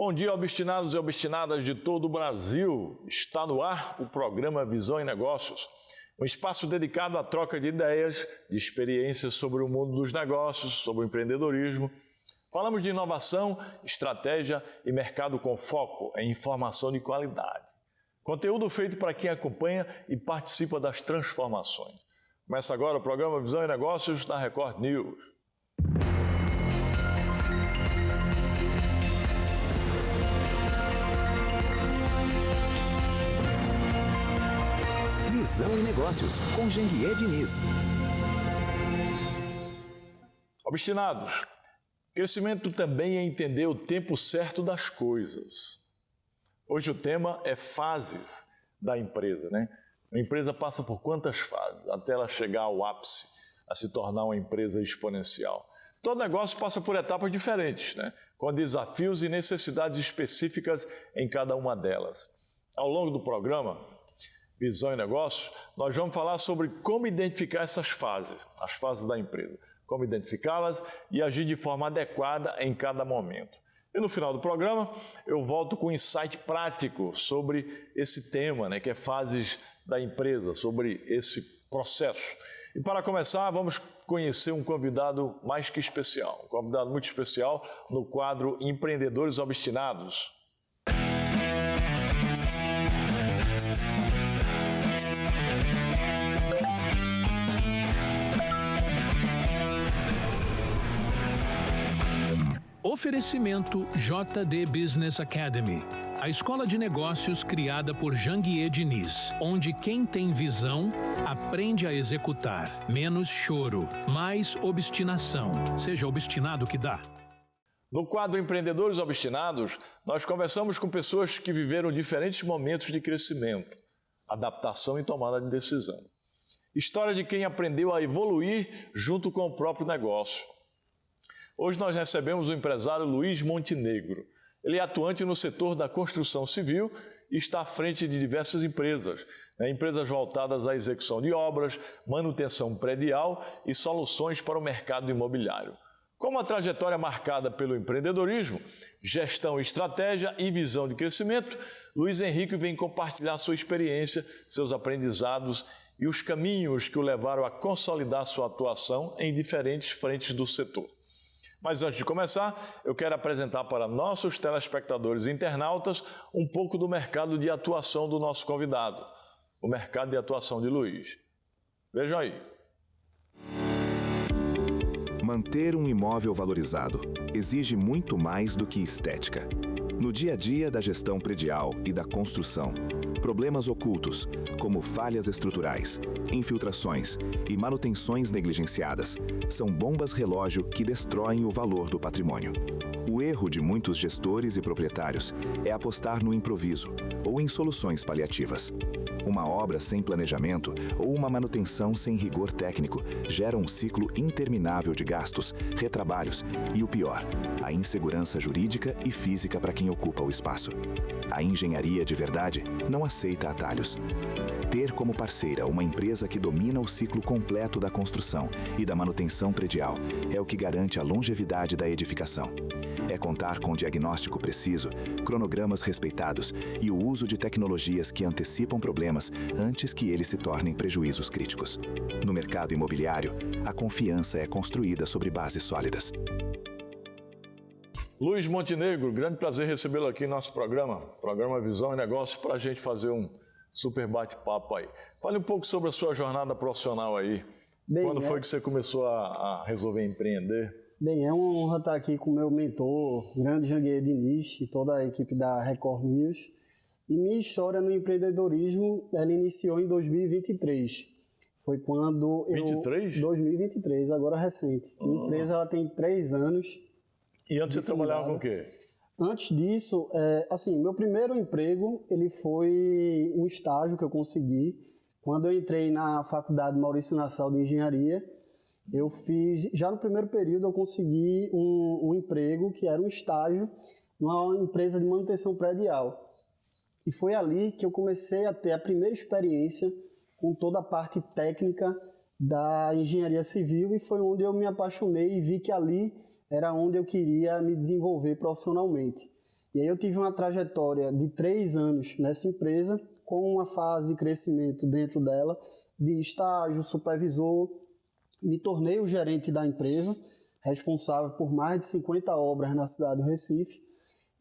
Bom dia, obstinados e obstinadas de todo o Brasil. Está no ar o programa Visão em Negócios, um espaço dedicado à troca de ideias, de experiências sobre o mundo dos negócios, sobre o empreendedorismo. Falamos de inovação, estratégia e mercado com foco em informação de qualidade. Conteúdo feito para quem acompanha e participa das transformações. Começa agora o programa Visão em Negócios na Record News. Visão em Negócios, com Janguier Diniz. Obstinados, crescimento também é entender o tempo certo das coisas. Hoje o tema é fases da empresa, né? A empresa passa por quantas fases até ela chegar ao ápice, a se tornar uma empresa exponencial. Todo negócio passa por etapas diferentes, né? Com desafios e necessidades específicas em cada uma delas. Ao longo do programa Visão em Negócios, nós vamos falar sobre como identificar essas fases, as fases da empresa, como identificá-las e agir de forma adequada em cada momento. E no final do programa, eu volto com um insight prático sobre esse tema, né, que é fases da empresa, sobre esse processo. E para começar, vamos conhecer um convidado mais que especial, um convidado muito especial no quadro Empreendedores Obstinados. Oferecimento JD Business Academy, a escola de negócios criada por Janguier Diniz, onde quem tem visão aprende a executar. Menos choro, mais obstinação. Seja obstinado que dá. No quadro Empreendedores Obstinados, nós conversamos com pessoas que viveram diferentes momentos de crescimento, adaptação e tomada de decisão. História de quem aprendeu a evoluir junto com o próprio negócio. Hoje nós recebemos o empresário Luiz Montenegro. Ele é atuante no setor da construção civil e está à frente de diversas empresas, empresas voltadas à execução de obras, manutenção predial e soluções para o mercado imobiliário. Com uma trajetória marcada pelo empreendedorismo, gestão, estratégia e visão de crescimento, Luiz Henrique vem compartilhar sua experiência, seus aprendizados e os caminhos que o levaram a consolidar sua atuação em diferentes frentes do setor. Mas antes de começar, eu quero apresentar para nossos telespectadores e internautas um pouco do mercado de atuação do nosso convidado, o mercado de atuação de Luiz. Vejam aí. Manter um imóvel valorizado exige muito mais do que estética. No dia a dia da gestão predial e da construção, problemas ocultos, como falhas estruturais, infiltrações e manutenções negligenciadas, são bombas relógio que destroem o valor do patrimônio. O erro de muitos gestores e proprietários é apostar no improviso ou em soluções paliativas. Uma obra sem planejamento ou uma manutenção sem rigor técnico gera um ciclo interminável de gastos, retrabalhos e, o pior, a insegurança jurídica e física para quem ocupa o espaço. A engenharia de verdade não aceita atalhos. Ter como parceira uma empresa que domina o ciclo completo da construção e da manutenção predial é o que garante a longevidade da edificação. É contar com diagnóstico preciso, cronogramas respeitados e o uso de tecnologias que antecipam problemas antes que eles se tornem prejuízos críticos. No mercado imobiliário, a confiança é construída sobre bases sólidas. Luiz Montenegro, grande prazer recebê-lo aqui no nosso programa Visão e Negócios, para a gente fazer um super bate-papo aí. Fale um pouco sobre a sua jornada profissional aí. Quando foi que você começou a resolver empreender? Bem, é uma honra estar aqui com o meu mentor, o grande Janguier Diniz, e toda a equipe da Record News. E minha história no empreendedorismo, ela iniciou em 2023. Foi quando 2023, agora recente. Minha empresa ela tem 3 anos. E antes você trabalhava com o quê? Antes disso, meu primeiro emprego, ele foi um estágio que eu consegui. Quando eu entrei na Faculdade Maurício Nassau de Engenharia, eu fiz, já no primeiro período eu consegui um emprego que era um estágio numa empresa de manutenção predial. E foi ali que eu comecei a ter a primeira experiência com toda a parte técnica da engenharia civil, e foi onde eu me apaixonei e vi que ali era onde eu queria me desenvolver profissionalmente. E aí eu tive uma trajetória de 3 anos nessa empresa, com uma fase de crescimento dentro dela, de estágio, supervisor. Me tornei o gerente da empresa, responsável por mais de 50 obras na cidade do Recife.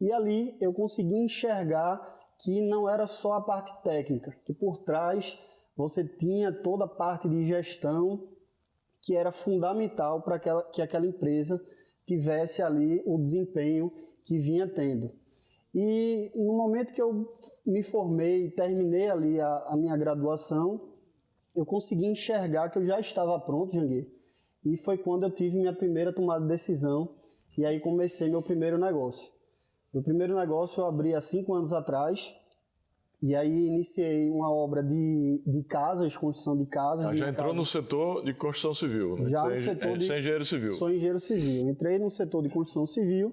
E ali eu consegui enxergar que não era só a parte técnica, que por trás você tinha toda a parte de gestão que era fundamental para que aquela empresa tivesse ali o desempenho que vinha tendo. E no momento que eu me formei e terminei ali a minha graduação, eu consegui enxergar que eu já estava pronto, Janguier. E foi quando eu tive minha primeira tomada de decisão e aí comecei meu primeiro negócio. Meu primeiro negócio eu abri há 5 anos atrás e aí iniciei uma obra de casas, construção de casas. Já entrou no setor de construção civil? Né? Já no setor de... Você é engenheiro civil? Sou engenheiro civil. Entrei no setor de construção civil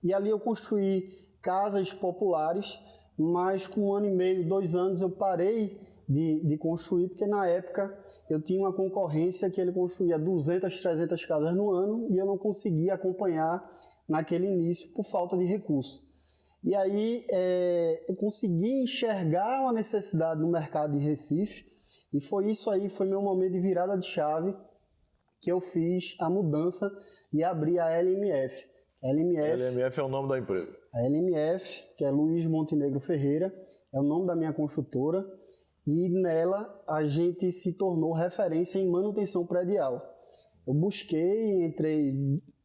e ali eu construí casas populares, mas com 1 ano e meio, 2 anos eu parei de construir, porque na época eu tinha uma concorrência que ele construía 200, 300 casas no ano e eu não conseguia acompanhar naquele início por falta de recurso. E aí eu consegui enxergar uma necessidade no mercado de Recife e foi isso aí, foi meu momento de virada de chave que eu fiz a mudança e abri a LMF. LMF é o nome da empresa. A LMF, que é Luiz Montenegro Ferreira, é o nome da minha construtora e nela a gente se tornou referência em manutenção predial. Eu busquei, entrei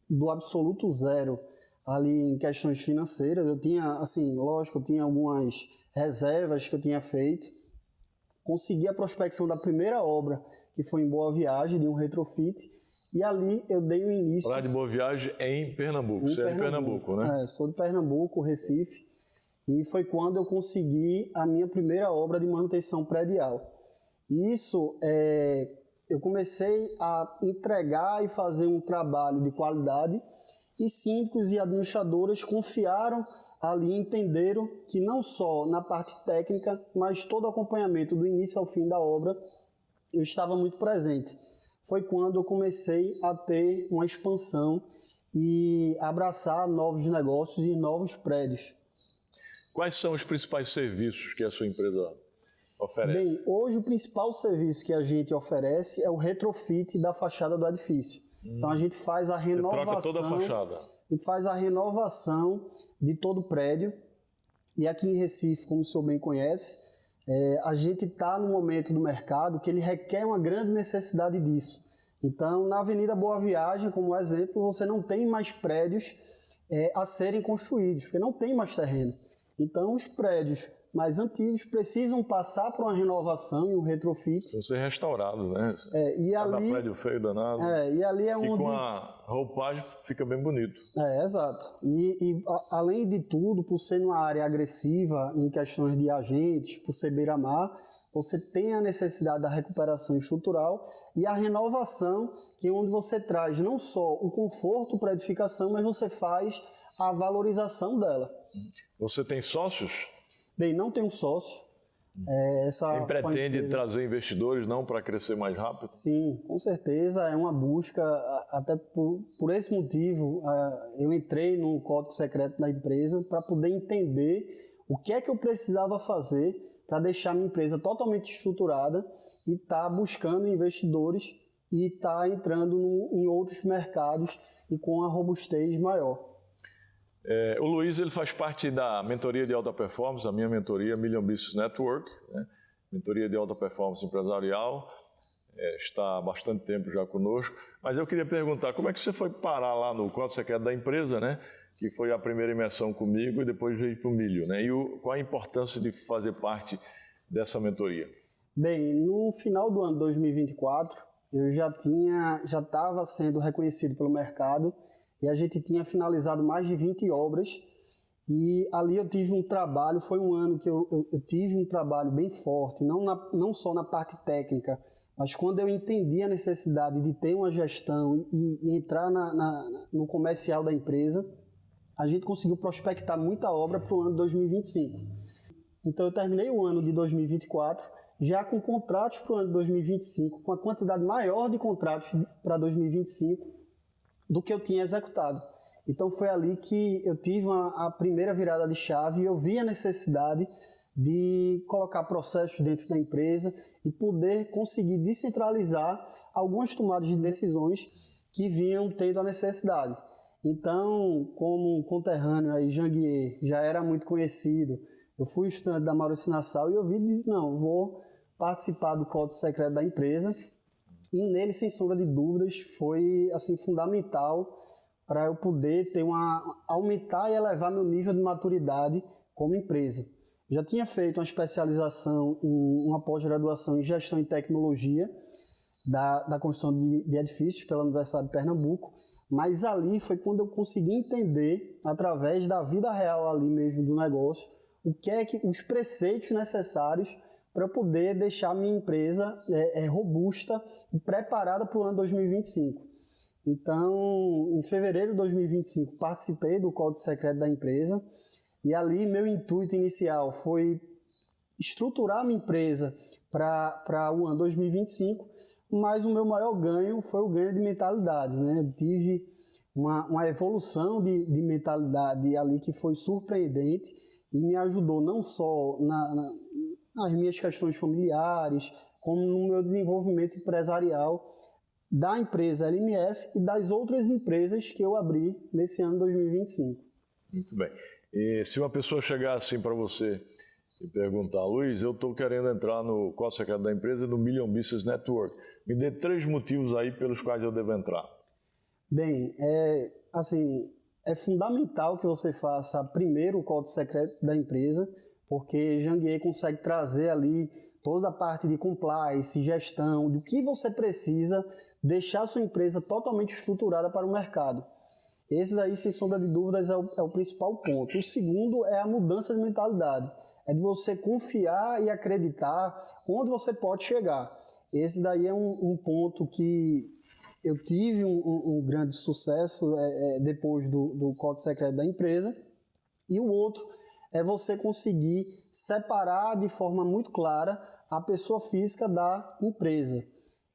do absoluto zero ali em questões financeiras. Eu tinha, assim, lógico, eu tinha algumas reservas que eu tinha feito. Consegui a prospecção da primeira obra, que foi em Boa Viagem, de um retrofit. E ali eu dei o início... Praia de Boa Viagem em Pernambuco. Você é de Pernambuco, né? Sou de Pernambuco, Recife. E foi quando eu consegui a minha primeira obra de manutenção predial. Isso, eu comecei a entregar e fazer um trabalho de qualidade e síndicos e administradoras confiaram ali, entenderam que não só na parte técnica, mas todo o acompanhamento do início ao fim da obra, eu estava muito presente. Foi quando eu comecei a ter uma expansão e abraçar novos negócios e novos prédios. Quais são os principais serviços que a sua empresa oferece? Bem, hoje o principal serviço que a gente oferece é o retrofit da fachada do edifício. Então a gente faz a renovação. Você troca toda a fachada. A gente faz a renovação de todo o prédio. E aqui em Recife, como o senhor bem conhece, a gente está no momento do mercado que ele requer uma grande necessidade disso. Então, na Avenida Boa Viagem, como exemplo, você não tem mais prédios a serem construídos, porque não tem mais terreno. Então, os prédios mais antigos precisam passar por uma renovação e um retrofit. Precisa ser restaurado, né? E ali, prédio feio danado. E ali é onde... onde... com a roupagem fica bem bonito. Exato. E além de tudo, por ser uma área agressiva em questões de agentes, por ser beira-mar, você tem a necessidade da recuperação estrutural e a renovação, que é onde você traz não só o conforto para a edificação, mas você faz a valorização dela. Você tem sócios? Bem, não tenho sócio. Quem pretende trazer investidores, não, para crescer mais rápido? Sim, com certeza. É uma busca, até por esse motivo, eu entrei no código secreto da empresa para poder entender o que é que eu precisava fazer para deixar minha empresa totalmente estruturada e estar buscando investidores e estar entrando em outros mercados e com uma robustez maior. O Luiz ele faz parte da mentoria de alta performance, a minha mentoria Million Business Network, né? Mentoria de alta performance empresarial, está há bastante tempo já conosco. Mas eu queria perguntar, como é que você foi parar lá no código secreto da empresa, né? Que foi a primeira imersão comigo e depois veio para o Milho, né? E qual a importância de fazer parte dessa mentoria? Bem, no final do ano 2024, eu já estava sendo reconhecido pelo mercado e a gente tinha finalizado mais de 20 obras e ali eu tive um trabalho, foi um ano que eu tive um trabalho bem forte, não só na parte técnica, mas quando eu entendi a necessidade de ter uma gestão e entrar no comercial da empresa, a gente conseguiu prospectar muita obra para o ano de 2025. Então eu terminei o ano de 2024 já com contratos para o ano de 2025, com a quantidade maior de contratos para 2025 do que eu tinha executado. Então foi ali que eu tive a primeira virada de chave e eu vi a necessidade de colocar processos dentro da empresa e poder conseguir descentralizar algumas tomadas de decisões que vinham tendo a necessidade. Então, como um conterrâneo aí, Janguier, já era muito conhecido, eu fui estudante da Maurício Nassau e eu vi e disse, não, vou participar do código secreto da empresa, e nele, sem sombra de dúvidas, foi assim, fundamental para eu poder aumentar e elevar meu nível de maturidade como empresa. Já tinha feito uma especialização em uma pós-graduação em gestão e tecnologia da construção de edifícios pela Universidade de Pernambuco, mas ali foi quando eu consegui entender, através da vida real ali mesmo do negócio, o que é que os preceitos necessários para eu poder deixar a minha empresa robusta e preparada para o ano 2025. Então, em fevereiro de 2025, participei do Código Secreto da empresa e ali meu intuito inicial foi estruturar a minha empresa para o ano 2025, mas o meu maior ganho foi o ganho de mentalidade, né? Tive uma evolução de mentalidade ali que foi surpreendente e me ajudou não só nas minhas questões familiares, como no meu desenvolvimento empresarial da empresa LMF e das outras empresas que eu abri nesse ano 2025. Muito bem. E se uma pessoa chegar assim para você e perguntar, Luiz, eu estou querendo entrar no Código Secreto da empresa, no Million Business Network, me dê 3 motivos aí pelos quais eu devo entrar. Bem, é fundamental que você faça primeiro o Código Secreto da empresa, porque Janguier consegue trazer ali toda a parte de compliance, gestão, do que você precisa deixar a sua empresa totalmente estruturada para o mercado. Esse daí, sem sombra de dúvidas, é o principal ponto. O segundo é a mudança de mentalidade. É de você confiar e acreditar onde você pode chegar. Esse daí é um ponto que eu tive um grande sucesso depois do Código Secreto da empresa. E o outro é você conseguir separar de forma muito clara a pessoa física da empresa.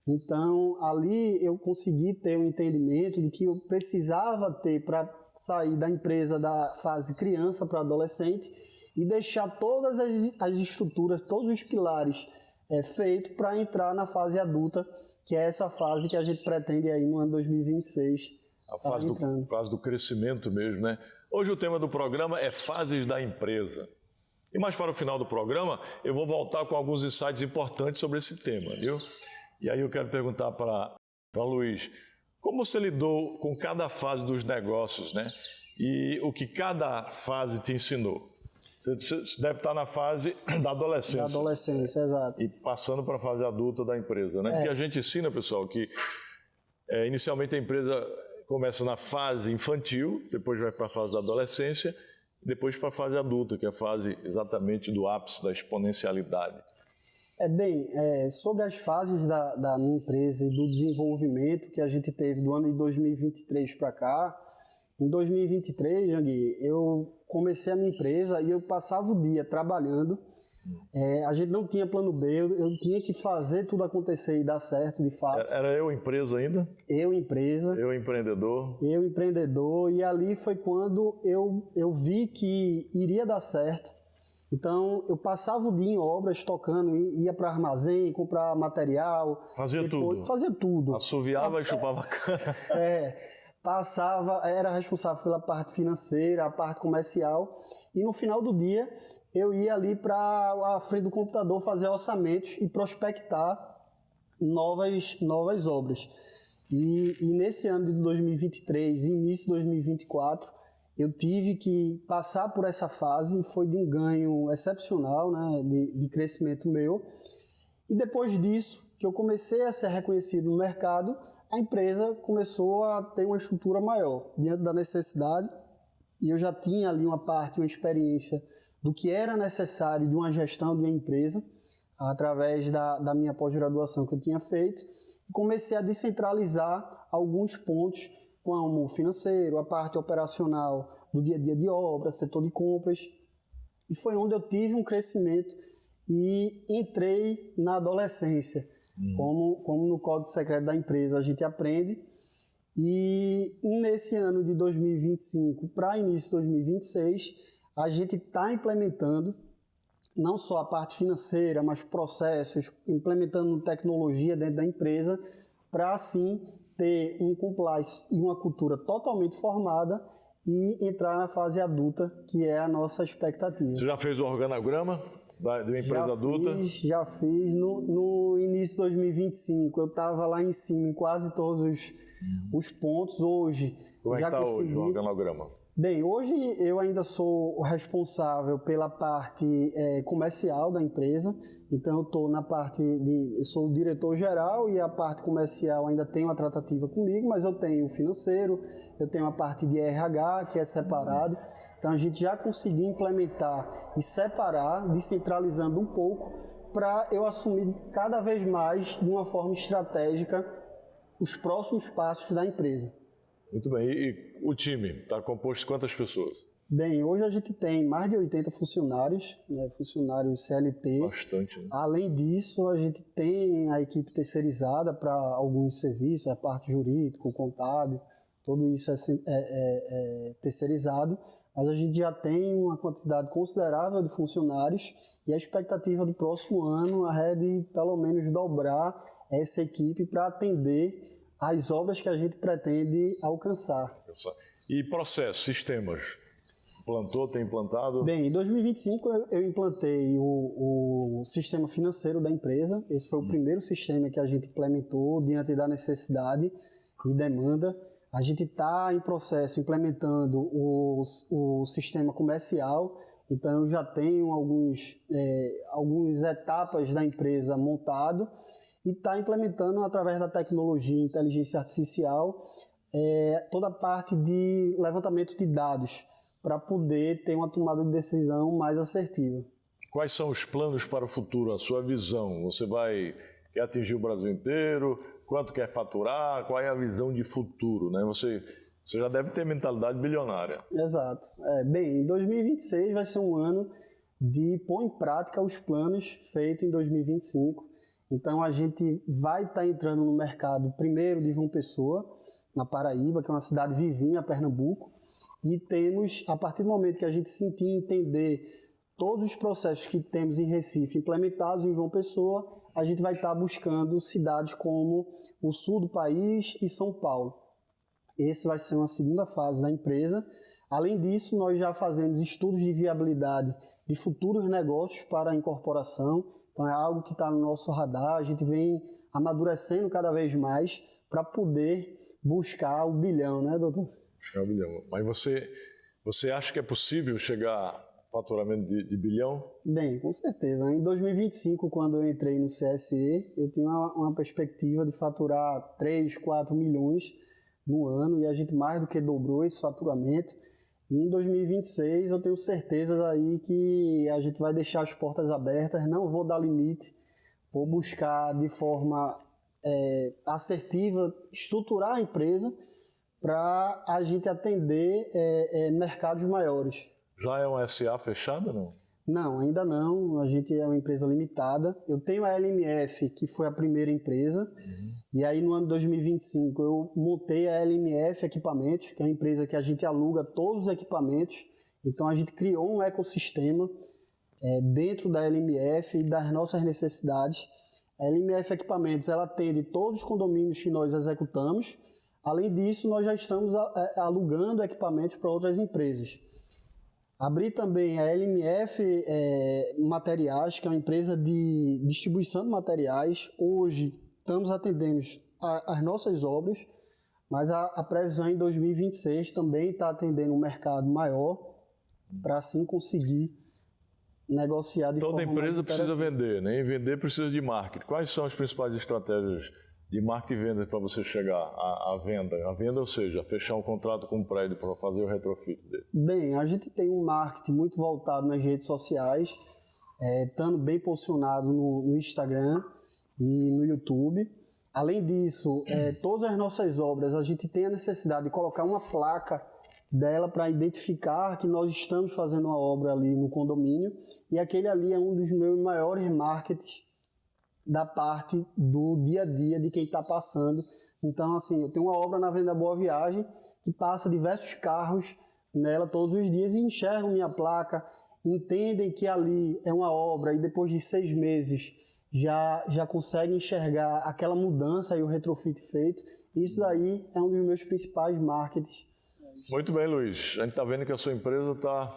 Então, ali eu consegui ter um entendimento do que eu precisava ter para sair da empresa da fase criança para adolescente e deixar todas as estruturas, todos os pilares feitos para entrar na fase adulta, que é essa fase que a gente pretende aí no ano 2026. A fase do crescimento mesmo, né? Hoje o tema do programa é fases da empresa. E mais para o final do programa, eu vou voltar com alguns insights importantes sobre esse tema, viu? E aí eu quero perguntar para Luiz, como você lidou com cada fase dos negócios, né? E o que cada fase te ensinou? Você deve estar na fase da adolescência. Da adolescência, exato. E passando para a fase adulta da empresa, né? Porque a gente ensina, pessoal, que inicialmente a empresa começa na fase infantil, depois vai para a fase da adolescência, depois para a fase adulta, que é a fase exatamente do ápice da exponencialidade. Sobre as fases da minha empresa e do desenvolvimento que a gente teve do ano de 2023 para cá, em 2023, Jangui, eu comecei a minha empresa e eu passava o dia trabalhando. A gente não tinha plano B, eu tinha que fazer tudo acontecer e dar certo, de fato. Era eu empresa ainda? Eu empresa. Eu empreendedor? Eu empreendedor, e ali foi quando eu vi que iria dar certo. Então, eu passava o dia em obras, tocando, ia para armazém, comprar material. Fazia tudo? Assoviava e chupava cana. Era responsável pela parte financeira, a parte comercial, e no final do dia eu ia ali para a frente do computador fazer orçamentos e prospectar novas obras. E nesse ano de 2023, início de 2024, eu tive que passar por essa fase e foi de um ganho excepcional, né, de crescimento meu. E depois disso, que eu comecei a ser reconhecido no mercado, a empresa começou a ter uma estrutura maior, diante da necessidade, e eu já tinha ali uma experiência do que era necessário de uma gestão de uma empresa, através da minha pós-graduação que eu tinha feito, e comecei a descentralizar alguns pontos, como o financeiro, a parte operacional do dia a dia de obra, setor de compras, e foi onde eu tive um crescimento e entrei na adolescência. Como no Código Secreto da empresa a gente aprende, E nesse ano de 2025 para início de 2026, a gente está implementando não só a parte financeira, mas processos, implementando tecnologia dentro da empresa, para assim ter um compliance e uma cultura totalmente formada e entrar na fase adulta, que é a nossa expectativa. Você já fez o organograma de uma empresa adulta? Já fiz no início de 2025. Eu estava lá em cima em quase todos os pontos. Hoje, como já é que está consegui... hoje o organograma? Bem, hoje eu ainda sou o responsável pela parte comercial da empresa, então eu estou na parte eu sou o diretor-geral e a parte comercial ainda tem uma tratativa comigo, mas eu tenho o financeiro, eu tenho a parte de RH que é separado, então a gente já conseguiu implementar e separar, descentralizando um pouco, para eu assumir cada vez mais, de uma forma estratégica, os próximos passos da empresa. Muito bem. E o time está composto de quantas pessoas? Bem, hoje a gente tem mais de 80 funcionários, né, funcionários CLT. Bastante, né? Além disso, a gente tem a equipe terceirizada para alguns serviços, a parte jurídica, contábil, tudo isso é terceirizado, mas a gente já tem uma quantidade considerável de funcionários e a expectativa do próximo ano é de pelo menos dobrar essa equipe para atender as obras que a gente pretende alcançar. E processos, sistemas? Tem implantado? Bem, em 2025 eu implantei o sistema financeiro da empresa. Esse foi o primeiro sistema que a gente implementou diante da necessidade e demanda. A gente está em processo implementando o sistema comercial. Então eu já tenho algumas etapas da empresa montado. E está implementando, através da tecnologia e inteligência artificial, toda a parte de levantamento de dados, para poder ter uma tomada de decisão mais assertiva. Quais são os planos para o futuro, a sua visão? Você quer atingir o Brasil inteiro? Quanto quer faturar? Qual é a visão de futuro, né? Você já deve ter mentalidade bilionária. Exato. Bem, em 2026 vai ser um ano de pôr em prática os planos feitos em 2025. Então, a gente vai estar entrando no mercado primeiro de João Pessoa, na Paraíba, que é uma cidade vizinha a Pernambuco, e temos, a partir do momento que a gente sentir e entender todos os processos que temos em Recife implementados em João Pessoa, a gente vai estar buscando cidades como o sul do país e São Paulo. Esse vai ser uma segunda fase da empresa. Além disso, nós já fazemos estudos de viabilidade de futuros negócios para a incorporação. Então é algo que está no nosso radar, a gente vem amadurecendo cada vez mais para poder buscar o bilhão, né, doutor? Buscar o bilhão. Mas você acha que é possível chegar a faturamento de bilhão? Bem, com certeza. Em 2025, quando eu entrei no CSE, eu tinha uma perspectiva de faturar 3, 4 milhões no ano e a gente mais do que dobrou esse faturamento. E em 2026 eu tenho certezas aí que a gente vai deixar as portas abertas, não vou dar limite, vou buscar de forma assertiva, estruturar a empresa para a gente atender mercados maiores. Já é uma SA fechada, não? Não, ainda não. A gente é uma empresa limitada. Eu tenho a LMF, que foi a primeira empresa. E aí, no ano de 2025, eu montei a LMF Equipamentos, que é uma empresa que a gente aluga todos os equipamentos. Então, a gente criou um ecossistema dentro da LMF e das nossas necessidades. A LMF Equipamentos, ela atende todos os condomínios que nós executamos. Além disso, nós já estamos alugando equipamentos para outras empresas. Abri também a LMF Materiais, que é uma empresa de distribuição de materiais. Hoje estamos atendendo as nossas obras, mas a previsão em 2026 também está atendendo um mercado maior para assim conseguir negociar de forma mais Toda empresa precisa interessante. vender, né? E vender precisa de marketing. Quais são as principais estratégias de marketing e venda para você chegar à venda? A venda, ou seja, fechar um contrato com um prédio para fazer o retrofit dele. Bem, a gente tem um marketing muito voltado nas redes sociais, estando bem posicionado no Instagram e no YouTube. Além disso, todas as nossas obras, a gente tem a necessidade de colocar uma placa dela para identificar que nós estamos fazendo uma obra ali no condomínio, e aquele ali é um dos meus maiores marketings da parte do dia a dia de quem está passando Então, assim, eu tenho uma obra na Avenida Boa Viagem que passa diversos carros nela todos os dias e enxergam minha placa, entendem que ali é uma obra e depois de 6 meses já conseguem enxergar aquela mudança e o retrofit feito. Isso daí é um dos meus principais marketings. Muito bem, Luiz. A gente está vendo que a sua empresa está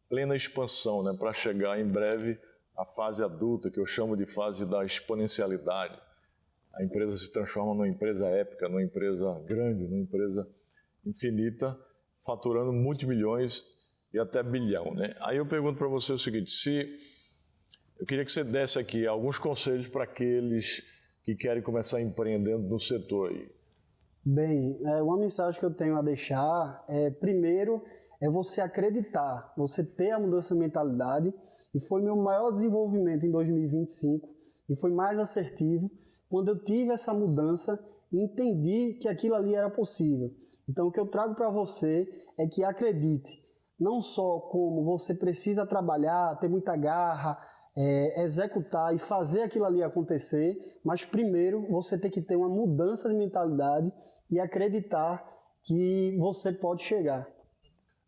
plena expansão, né? Para chegar em breve à fase adulta, que eu chamo de fase da exponencialidade. A empresa se transforma numa empresa épica, numa empresa grande, numa empresa infinita, faturando multimilhões e até bilhão, né? Aí eu pergunto para você o seguinte, eu queria que você desse aqui alguns conselhos para aqueles que querem começar empreendendo no setor aí. Bem, uma mensagem que eu tenho a deixar primeiro, é você acreditar, você ter a mudança de mentalidade, e foi meu maior desenvolvimento em 2025, e foi mais assertivo quando eu tive essa mudança e entendi que aquilo ali era possível. Então, o que eu trago para você é que acredite, não só como você precisa trabalhar, ter muita garra, executar e fazer aquilo ali acontecer, mas primeiro você tem que ter uma mudança de mentalidade e acreditar que você pode chegar.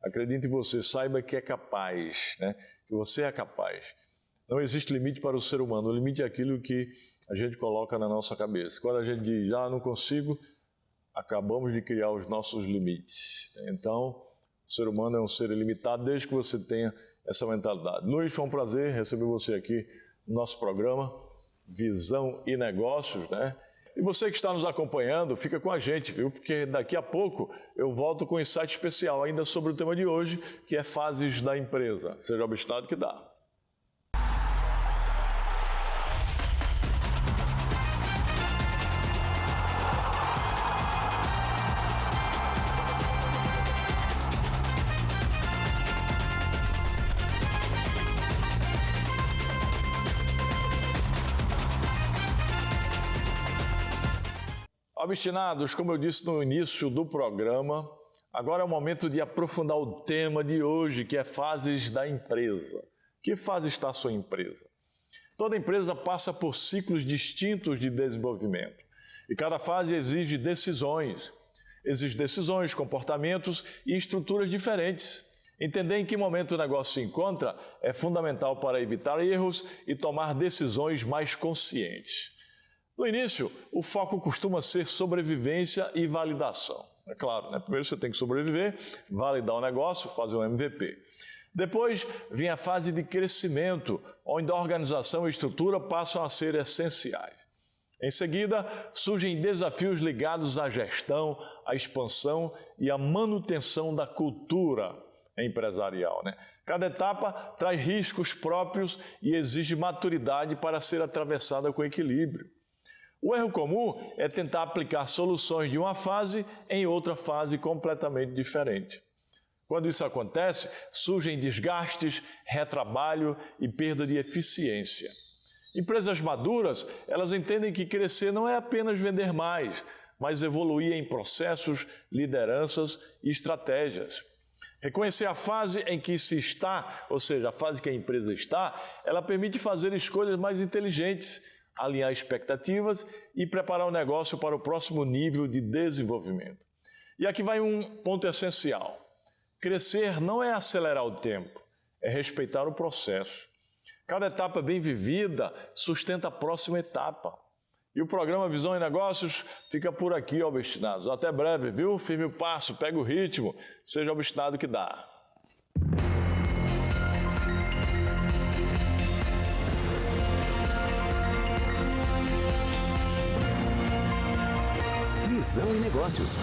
Acredite em você, saiba que é capaz, né? Que você é capaz. Não existe limite para o ser humano, o limite é aquilo que a gente coloca na nossa cabeça. Quando a gente diz, não consigo, acabamos de criar os nossos limites. Então, o ser humano é um ser ilimitado desde que você tenha essa mentalidade. Luiz, foi um prazer receber você aqui no nosso programa Visão e Negócios, né? E você que está nos acompanhando, fica com a gente, viu? Porque daqui a pouco eu volto com um insight especial ainda sobre o tema de hoje, que é fases da empresa. Seja obstinado que dá. Obstinados, como eu disse no início do programa, agora é o momento de aprofundar o tema de hoje, que é fases da empresa. Que fase está a sua empresa? Toda empresa passa por ciclos distintos de desenvolvimento e cada fase exige decisões. Exige decisões, comportamentos e estruturas diferentes. Entender em que momento o negócio se encontra é fundamental para evitar erros e tomar decisões mais conscientes. No início, o foco costuma ser sobrevivência e validação. É claro, né? Primeiro você tem que sobreviver, validar o negócio, fazer um MVP. Depois vem a fase de crescimento, onde a organização e estrutura passam a ser essenciais. Em seguida, surgem desafios ligados à gestão, à expansão e à manutenção da cultura empresarial, né? Cada etapa traz riscos próprios e exige maturidade para ser atravessada com equilíbrio. O erro comum é tentar aplicar soluções de uma fase em outra fase completamente diferente. Quando isso acontece, surgem desgastes, retrabalho e perda de eficiência. Empresas maduras, elas entendem que crescer não é apenas vender mais, mas evoluir em processos, lideranças e estratégias. Reconhecer a fase em que se está, ou seja, a fase que a empresa está, ela permite fazer escolhas mais inteligentes, alinhar expectativas e preparar o negócio para o próximo nível de desenvolvimento. E aqui vai um ponto essencial. Crescer não é acelerar o tempo, é respeitar o processo. Cada etapa bem vivida sustenta a próxima etapa. E o programa Visão e Negócios fica por aqui, obstinados. Até breve, viu? Firme o passo, pega o ritmo, seja obstinado que dá. Visão e Negócios.